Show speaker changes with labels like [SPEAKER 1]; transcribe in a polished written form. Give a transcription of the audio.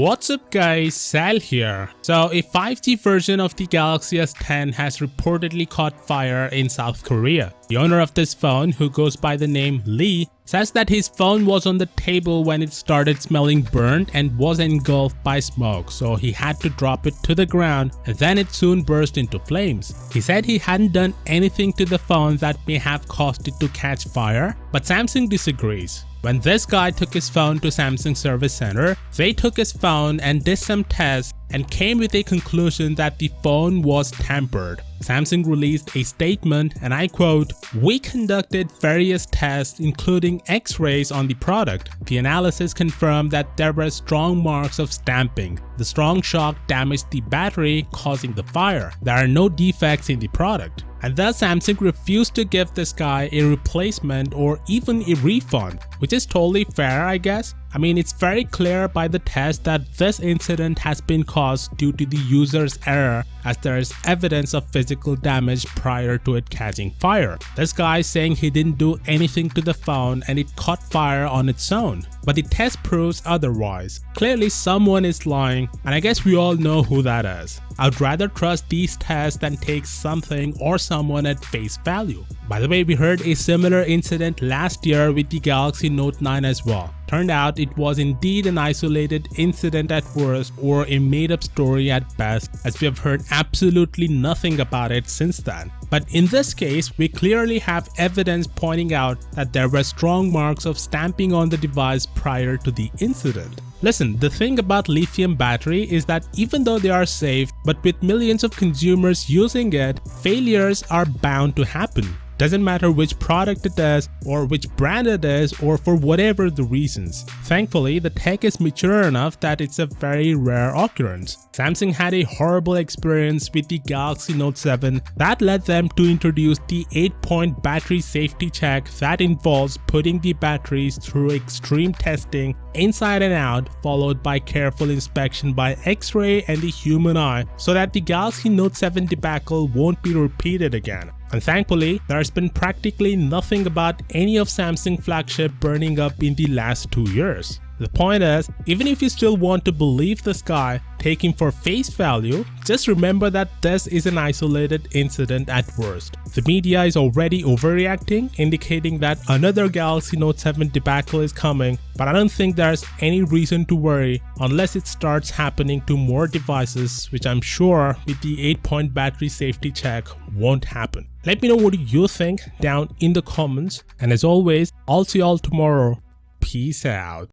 [SPEAKER 1] What's up guys, Sal here. So a 5G version of the Galaxy S10 has reportedly caught fire in South Korea. The owner of this phone, who goes by the name Lee, says that his phone was on the table when it started smelling burnt and was engulfed by smoke, so he had to drop it to the ground and then it soon burst into flames. He said he hadn't done anything to the phone that may have caused it to catch fire, but Samsung disagrees. When this guy took his phone to Samsung Service Center, they took his phone and did some tests and came with a conclusion that the phone was tampered. Samsung released a statement and I quote, "We conducted various tests including x-rays on the product. The analysis confirmed that there were strong marks of stamping. The strong shock damaged the battery, causing the fire. There are no defects in the product." And thus Samsung refused to give this guy a replacement or even a refund, which is totally fair, I guess. I mean, it's very clear by the test that this incident has been caused due to the user's error, as there is evidence of physical damage prior to it catching fire. This guy is saying he didn't do anything to the phone and it caught fire on its own. But the test proves otherwise. Clearly someone is lying, and I guess we all know who that is. I'd rather trust these tests than take something or someone at face value. By the way, we heard a similar incident last year with the Galaxy Note 9 as well. Turned out it was indeed an isolated incident at worst or a made-up story at best, as we have heard absolutely nothing about it since then. But in this case, we clearly have evidence pointing out that there were strong marks of stamping on the device prior to the incident. Listen, the thing about lithium battery is that even though they are safe, but with millions of consumers using it, failures are bound to happen. Doesn't matter which product it is or which brand it is or for whatever the reasons. Thankfully, the tech is mature enough that it's a very rare occurrence. Samsung had a horrible experience with the Galaxy Note 7 that led them to introduce the 8-point battery safety check that involves putting the batteries through extreme testing inside and out, followed by careful inspection by X-ray and the human eye, so that the Galaxy Note 7 debacle won't be repeated again. And thankfully, there's been practically nothing about any of Samsung flagship burning up in the last 2 years. The point is, even if you still want to believe this guy, take him for face value, just remember that this is an isolated incident at worst. The media is already overreacting, indicating that another Galaxy Note 7 debacle is coming, but I don't think there's any reason to worry unless it starts happening to more devices, which I'm sure with the 8-point battery safety check won't happen. Let me know what you think down in the comments, and as always, I'll see y'all tomorrow. Peace out.